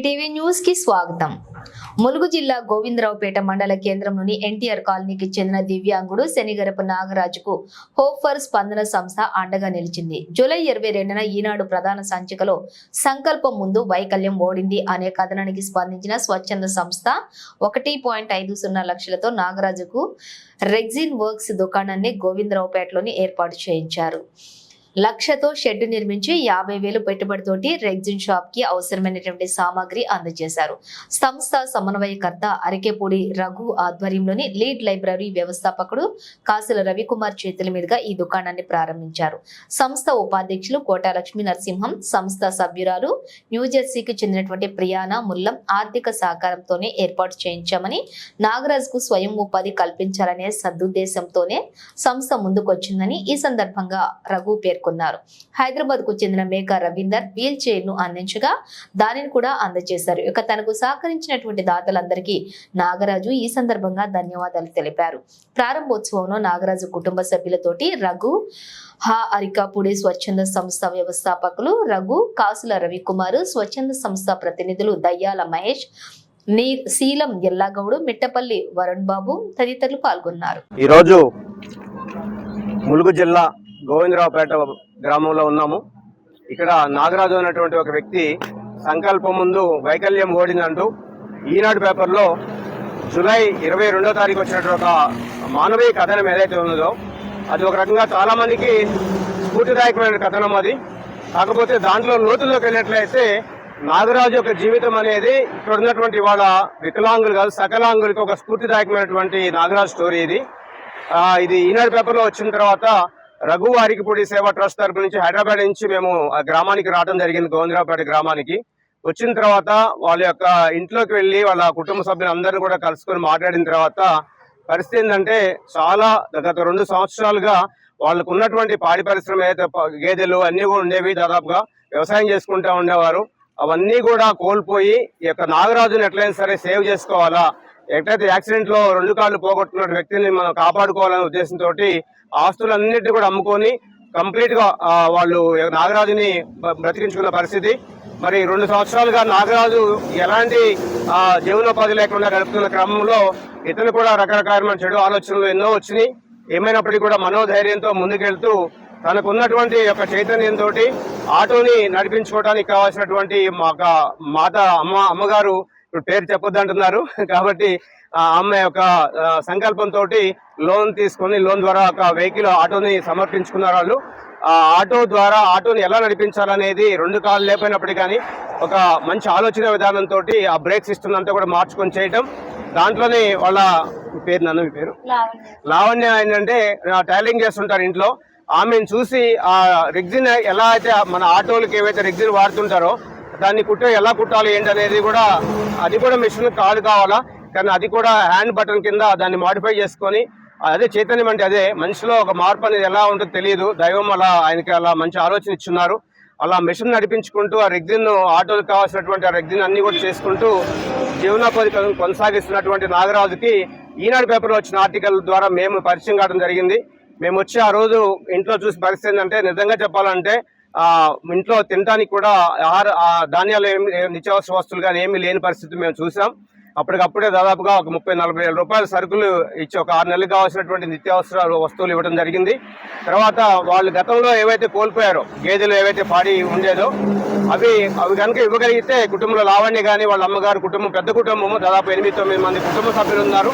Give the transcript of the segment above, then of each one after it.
TV news కి స్వాగతం. ములుగు జిల్లా గోవిందరావుపేట మండల కేంద్రంలోని ఎన్టీఆర్ కాలనీకి చెందిన దివ్యాంగుడు శనిగరపు నాగరాజుకు హోప్ ఫర్ స్పందన సంస్థ అండగా నిలిచింది. జూలై 22న ఈనాడు ప్రధాన సంచికలో సంకల్పం ముందు వైకల్యం ఓడింది అనే కథనానికి స్పందించిన స్వచ్ఛంద సంస్థ 1.50 లక్షలతో నాగరాజుకు రెగ్జిన్ వర్క్స్ దుకాణాన్ని గోవిందరావుపేటలోని ఏర్పాటు చేయించారు. లక్షతో షెడ్ నిర్మించి 50,000 పెట్టుబడితోటి రెగ్జిన్ షాప్ కి అవసరమైనటువంటి సామాగ్రి అందజేశారు. సంస్థ సమన్వయకర్త అరికెపూడి రఘు ఆధ్వర్యంలోని లీడ్ లైబ్రరీ వ్యవస్థాపకుడు కాసుల రవికుమార్ చేతుల మీదుగా ఈ దుకాణాన్ని ప్రారంభించారు. సంస్థ ఉపాధ్యక్షులు కోట లక్ష్మీ నరసింహం, సంస్థ సభ్యురాలు న్యూజెర్సీకి చెందినటువంటి ప్రియానా ముల్లం ఆర్థిక సహకారంతోనే ఏర్పాటు చేయించామని, నాగరాజ్ కు స్వయం ఉపాధి కల్పించాలనే సదుద్దేశంతోనే సంస్థ ముందుకొచ్చిందని ఈ సందర్భంగా రఘు హైదరాబాద్ కు చెందిన మేఘా రవీందర్ వీల్ చైర్ ను అందించగా దానిని కూడా అందజేశారు. ఇక తనకు సహకరించినటువంటి దాతలందరికీ నాగరాజు ఈ సందర్భంగా ధన్యవాదాలు తెలిపారు. ప్రారంభోత్సవంలో నాగరాజు కుటుంబ సభ్యులతోటి రఘు అరికాపూడి స్వచ్ఛంద సంస్థ వ్యవస్థాపకులు రఘు, కాసుల రవికుమార్, స్వచ్ఛంద సంస్థ ప్రతినిధులు దయ్యాల మహేష్, శీలం ఎల్లాగౌడు, మిట్టపల్లి వరుణ్ బాబు తదితరులు పాల్గొన్నారు. ఈరోజు ములుగు జిల్లా గోవిందరావుపేట గ్రామంలో ఉన్నాము. ఇక్కడ నాగరాజు అనేటువంటి ఒక వ్యక్తి సంకల్పం ముందు వైకల్యం ఓడిందంటూ ఈనాడు పేపర్లో జూలై 22వ తారీఖు వచ్చినటువంటి ఒక మానవీయ కథనం ఏదైతే ఉన్నదో అది ఒక రకంగా చాలా మందికి స్ఫూర్తిదాయకమైన కథనం. అది కాకపోతే దాంట్లో లోతుల్లోకి వెళ్ళినట్లయితే నాగరాజు యొక్క జీవితం అనేది ఇక్కడ ఉన్నటువంటి వాళ్ళ వికలాంగులు కాదు సకలాంగులకి ఒక స్ఫూర్తిదాయకమైనటువంటి నాగరాజు స్టోరీ. ఇది ఈనాడు పేపర్లో వచ్చిన తర్వాత రఘు అరికిపూడి సేవా ట్రస్ట్ తరపు నుంచి హైదరాబాద్ నుంచి మేము ఆ గ్రామానికి రావడం జరిగింది. గోవిందరావుపేట గ్రామానికి వచ్చిన తర్వాత వాళ్ళ యొక్క ఇంట్లోకి వెళ్ళి వాళ్ళ కుటుంబ సభ్యులందరినీ కూడా కలుసుకొని మాట్లాడిన తర్వాత పరిస్థితి ఏంటంటే చాలా గత 2 సంవత్సరాలుగా వాళ్ళకు ఉన్నటువంటి పాడి పరిశ్రమ అయితే గేదెలు అన్ని కూడా ఉండేవి, దాదాపుగా వ్యవసాయం చేసుకుంటూ ఉండేవారు. అవన్నీ కూడా కోల్పోయి ఈ యొక్క నాగరాజుని ఎట్లయినా సరే సేవ్ చేసుకోవాలా, ఎట్లయితే యాక్సిడెంట్ లో 2 కాళ్ళు పోగొట్టుకున్న వ్యక్తిని మనం కాపాడుకోవాలనే ఉద్దేశంతో ఆస్తులన్నింటినీ కూడా అమ్ముకొని కంప్లీట్ గా వాళ్ళు నాగరాజుని బ్రతికించుకున్న పరిస్థితి. మరి 2 సంవత్సరాలుగా నాగరాజు ఎలాంటి జీవనోపాధి లేకుండా గడుపుతున్న క్రమంలో ఇతను కూడా రకరకాలమైన చెడు ఆలోచనలు ఎన్నో వచ్చినాయి. ఏమైనప్పటికీ కూడా మనోధైర్యంతో ముందుకెళ్తూ తనకున్నటువంటి యొక్క చైతన్యంతో ఆటోని నడిపించుకోవడానికి కావాల్సినటువంటి అమ్మగారు పేరు చెప్పొద్దంటున్నారు కాబట్టి ఆమె యొక్క సంకల్పంతో లోన్ తీసుకొని లోన్ ద్వారా ఒక వెహికల్ ఆటోని సమర్పించుకున్నారు. వాళ్ళు ఆ ఆటో ద్వారా ఆటోని ఎలా నడిపించాలనేది 2 కాళ్ళు లేకపోయినప్పటికీ కానీ ఒక మంచి ఆలోచన విధానంతో ఆ బ్రేక్ సిస్టమ్ అంతా కూడా మార్చుకొని చేయటం. దాంట్లోనే వాళ్ళ మీ పేరు లావణ్య ఏంటంటే టైలింగ్ చేస్తుంటారు ఇంట్లో. ఆమెను చూసి ఆ రెగ్జిన్ ఎలా అయితే మన ఆటోలకి ఏవైతే రెగ్జిన్ వాడుతుంటారో దాన్ని ఎలా కుట్టాలి ఏంటి అనేది కూడా అది కూడా మిషన్ కావాలా, కానీ అది కూడా హ్యాండ్ బటన్ కింద దాన్ని మాడిఫై చేసుకొని అదే చైతన్యం అంటే అదే మనిషిలో ఒక మార్పు అనేది ఎలా ఉంటుందో తెలియదు. దైవం అలా ఆయనకి అలా మంచి ఆలోచన ఇచ్చున్నారు. అలా మిషన్ నడిపించుకుంటూ ఆ రెగ్జిన్ ఆటోలకు కావాల్సినటువంటి ఆ రెగ్జిన్ అన్ని కూడా చేసుకుంటూ జీవనోపాధి కొనసాగిస్తున్నటువంటి నాగరాజుకి ఈనాడు పేపర్లో వచ్చిన ఆర్టికల్ ద్వారా మేము పరిచయం కావడం జరిగింది. మేము వచ్చి ఆ రోజు ఇంట్లో చూసి పరిస్థితి ఏంటంటే నిజంగా చెప్పాలంటే ఇంట్లో తినడానికి కూడా ధాన్యాలు నిత్యావసర వస్తువులు కానీ ఏమీ లేని పరిస్థితి మేము చూసాం. అప్పటికప్పుడే దాదాపుగా ఒక 30-40 వేల రూపాయల సరుకులు ఇచ్చి ఒక 6 నెలలకు కావాల్సినటువంటి నిత్యావసర వస్తువులు ఇవ్వడం జరిగింది. తర్వాత వాళ్ళు గతంలో ఏవైతే కోల్పోయారో గేదెలు ఏవైతే పాడి ఉండేదో అవి కనుక ఇవ్వగలిగితే కుటుంబంలో లావణ్య కానీ వాళ్ళ అమ్మగారు కుటుంబం పెద్ద కుటుంబము దాదాపు 8-9 మంది కుటుంబ సభ్యులు ఉన్నారు.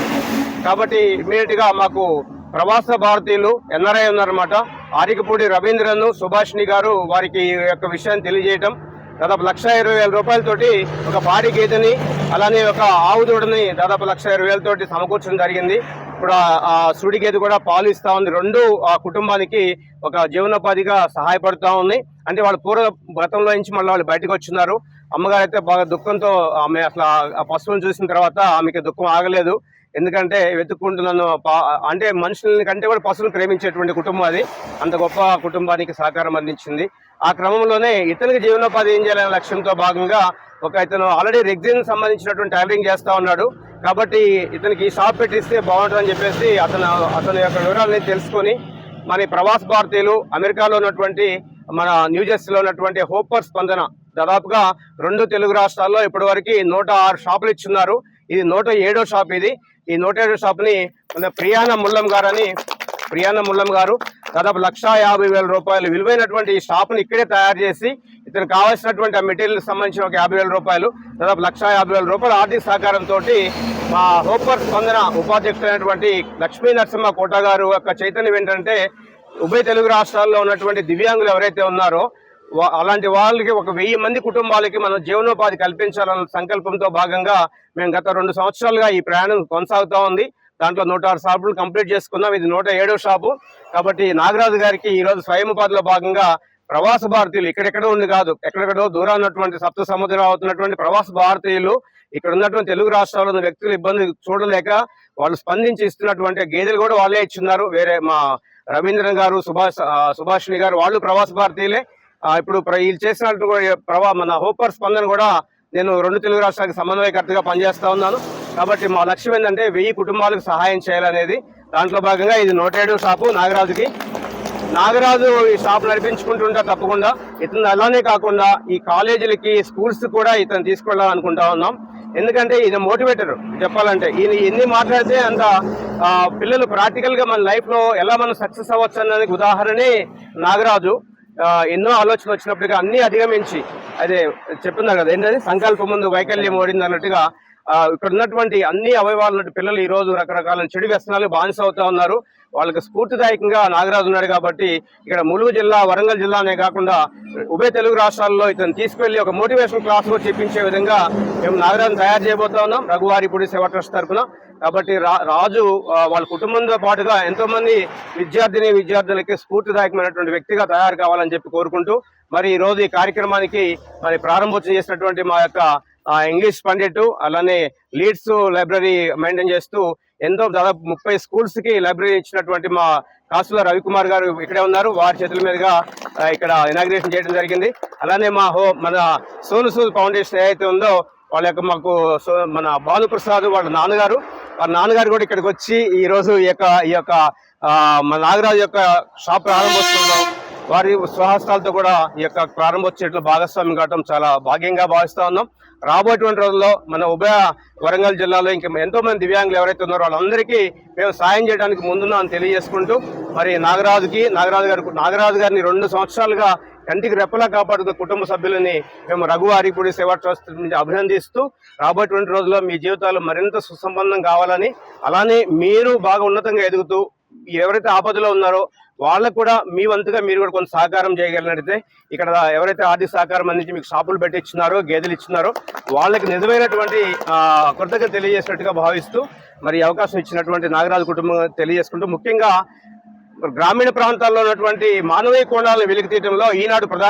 కాబట్టి ఇమ్మీడియట్ గా మాకు ప్రవాస భారతీయులు ఎన్ఆర్ఐ ఉన్నారన్నమాట. ఆరికపూడి రవీంద్రను సుభాషిణి గారు వారికి ఈ యొక్క విషయాన్ని తెలియజేయటం దాదాపు 1,20,000 రూపాయలతోటి ఒక పాడి గేదెని అలానే ఒక ఆవు దూడని దాదాపు 1,20,000 తోటి సమకూర్చడం జరిగింది. ఇప్పుడు ఆ సుడి గేదె కూడా పాలు ఇస్తా ఉంది. 2 ఆ కుటుంబానికి ఒక జీవనోపాధిగా సహాయపడుతూ ఉంది. అంటే వాళ్ళ పూర్వ గతంలో నుంచి మళ్ళీ వాళ్ళు బయటకు వచ్చినారు. అమ్మగారు అయితే బాగా దుఃఖంతో ఆమె అసలు ఆ పశువులను చూసిన తర్వాత ఆమెకి దుఃఖం ఆగలేదు. ఎందుకంటే వెతుక్కుంటున్నాను అంటే మనుషులని కంటే కూడా పశువులు ప్రేమించేటువంటి కుటుంబం అది. అంత గొప్ప కుటుంబానికి సహకారం అందించింది. ఆ క్రమంలోనే ఇతనికి జీవనోపాధి ఏం చేయాలనే లక్ష్యంతో భాగంగా ఇతను ఆల్రెడీ రెగ్జిన్ సంబంధించినటువంటి టైలరింగ్ చేస్తా ఉన్నాడు. కాబట్టి ఇతనికి ఈ షాప్ పెట్టిస్తే బాగుంటుందని చెప్పేసి అతని యొక్క వివరాలని తెలుసుకొని మన ప్రవాస భారతీయులు అమెరికాలో ఉన్నటువంటి మన న్యూజెర్సీలో ఉన్నటువంటి హోపర్ స్పందన దాదాపుగా 2 తెలుగు రాష్ట్రాల్లో ఇప్పటివరకు 106 షాపులు ఇచ్చున్నారు. ఇది 107వ షాప్. ఈ 107వ షాప్ ని మన ప్రియాన ముల్లం గారు దాదాపు 1,50,000 రూపాయలు విలువైనటువంటి ఈ షాప్ ని ఇక్కడే తయారు చేసి ఇతనికి కావాల్సినటువంటి ఆ మెటీరియల్ సంబంధించిన ఒక 50,000 రూపాయలు దాదాపు 1,50,000 రూపాయల ఆర్థిక సహకారంతో మా హోపర్ స్పందన ఉపాధ్యక్షులైనటువంటి లక్ష్మీ నరసింహ కోట గారు యొక్క చైతన్యం ఏంటంటే ఉభయ తెలుగు రాష్ట్రాల్లో ఉన్నటువంటి దివ్యాంగులు ఎవరైతే ఉన్నారో అలాంటి వాళ్ళకి 1,000 మంది కుటుంబాలకి మనం జీవనోపాధి కల్పించాలన్న సంకల్పంతో భాగంగా మేము గత 2 సంవత్సరాలుగా ఈ ప్రయాణం కొనసాగుతా ఉంది. దాంట్లో 106 షాపులు కంప్లీట్ చేసుకున్నాం. ఇది 107వ షాపు. కాబట్టి నాగరాజు గారికి ఈ రోజు స్వయం ఉపాధిలో భాగంగా ప్రవాస భారతీయులు ఇక్కడెక్కడో ఉంది కాదు, ఎక్కడెక్కడో దూరం ఉన్నటువంటి సప్త సముద్రం అవుతున్నటువంటి ప్రవాస భారతీయులు ఇక్కడ ఉన్నటువంటి తెలుగు రాష్ట్రాల్లో ఉన్న వ్యక్తులు ఇబ్బంది చూడలేక వాళ్ళు స్పందించి ఇస్తున్నటువంటి గేదెలు కూడా వాళ్ళే ఇచ్చున్నారు. వేరే మా రవీంద్రన్ గారు, సుభాషిణి గారు వాళ్ళు ప్రవాస భారతీయులే. ఇప్పుడు వీళ్ళు చేసినట్టు మన హోపర్ స్పందన కూడా నేను 2 తెలుగు రాష్ట్రాలకు సమన్వయకర్తగా పనిచేస్తా ఉన్నాను. కాబట్టి మా లక్ష్యం ఏంటంటే 1000 కుటుంబాలకు సహాయం చేయాలనేది. దాంట్లో భాగంగా ఇది 107వ షాపు నాగరాజు ఈ షాప్ నడిపించుకుంటుంటా తప్పకుండా ఇతను అలానే కాకుండా ఈ కాలేజీలకి స్కూల్స్ కూడా ఇతను తీసుకెళ్ళాలనుకుంటా ఉన్నాం. ఎందుకంటే ఇది మోటివేటర్ చెప్పాలంటే ఈయన ఎన్ని మాట్లాడితే అంత పిల్లలు ప్రాక్టికల్ గా మన లైఫ్ లో ఎలా మనం సక్సెస్ అవ్వచ్చు అన్నదానికి ఉదాహరణే నాగరాజు. ఎన్నో ఆలోచనలు వచ్చినప్పటికీ అన్ని అధిగమించి అదే చెప్తున్నారు కదా ఏంటంటే సంకల్పం ముందు వైకల్యం ఓడింది అన్నట్టుగా ఇక్కడ ఉన్నటువంటి అన్ని అవయవాల పిల్లలు ఈ రోజు రకరకాల చెడు వ్యసనాలు బానిస అవుతా ఉన్నారు. వాళ్ళకి స్ఫూర్తిదాయకంగా నాగరాజు ఉన్నాడు. కాబట్టి ఇక్కడ ములుగు జిల్లా, వరంగల్ జిల్లా అనే కాకుండా ఉభయ తెలుగు రాష్ట్రాల్లో ఇతను తీసుకెళ్లి ఒక మోటివేషన్ క్లాస్ కూడా చెప్పించే విధంగా మేము నాగరాజును తయారు చేయబోతా ఉన్నాం రఘువారిపూడి సేవా ట్రస్ట్ తరఫున. కాబట్టి రాజు వాళ్ళ కుటుంబంతో పాటుగా ఎంతో మంది విద్యార్థులకి స్ఫూర్తిదాయకమైనటువంటి వ్యక్తిగా తయారు కావాలని చెప్పి కోరుకుంటూ మరి ఈ రోజు ఈ కార్యక్రమానికి మరి ప్రారంభోత్సవం చేసినటువంటి మా యొక్క ఇంగ్లీష్ పండిట్ అలానే లీడ్స్ లైబ్రరీ మెయింటైన్ చేస్తూ ఎంతో దాదాపు 30 స్కూల్స్ కి లైబ్రరీ ఇచ్చినటువంటి మా కాసుల రవికుమార్ గారు ఇక్కడే ఉన్నారు. వారి చేతుల మీదుగా ఇక్కడ ఇనాగ్రేషన్ చేయడం జరిగింది. అలానే మన సోను సూద్ ఫౌండేషన్ ఏదైతే ఉందో వాళ్ళ యొక్క మన భానుప్రసాద్ వాళ్ళ నాన్నగారు కూడా ఇక్కడికి వచ్చి ఈ రోజు ఈ యొక్క మన నాగరాజు యొక్క షాప్ ప్రారంభోత్సవంలో వారి స్వహస్తాలతో కూడా ఈ యొక్క ప్రారంభోత్సవంలో భాగస్వామ్యం కావడం చాలా భాగ్యంగా భావిస్తా ఉన్నాం. రాబోయేటువంటి రోజుల్లో మన ఉభయ వరంగల్ జిల్లాలో ఇంకా ఎంతో మంది దివ్యాంగులు ఎవరైతే ఉన్నారో వాళ్ళందరికీ మేము సాయం చేయడానికి ముందున్నామని తెలియజేసుకుంటూ మరి నాగరాజు గారిని 2 సంవత్సరాలుగా కంటికి రెప్పలా కాపాడుతున్న కుటుంబ సభ్యులని మేము రఘువారిపూడి సేవా ట్రస్ట్ నుంచి అభినందిస్తూ రాబోయేటువంటి రోజుల్లో మీ జీవితాలు మరింత సుసంపన్నం కావాలని అలానే మీరు బాగా ఉన్నతంగా ఎదుగుతూ ఎవరైతే ఆపదలో ఉన్నారో వాళ్ళకు కూడా మీ వంతుగా మీరు కూడా కొంత సహకారం చేయగలిగినట్లయితే ఇక్కడ ఎవరైతే ఆర్థిక సహకారం అందించి మీకు షాపులు పెట్టి ఇచ్చినారో గేదెలు ఇచ్చినారో వాళ్ళకి నిజమైనటువంటి కృతజ్ఞత తెలియజేసినట్టుగా భావిస్తూ మరి అవకాశం ఇచ్చినటువంటి నాగరాజు కుటుంబం తెలియజేసుకుంటూ ముఖ్యంగా గ్రామీణ ప్రాంతాల్లో ఉన్నటువంటి మానవీయ కోణాలను వెలికి తీయడంలో ఈనాడు ప్రధాన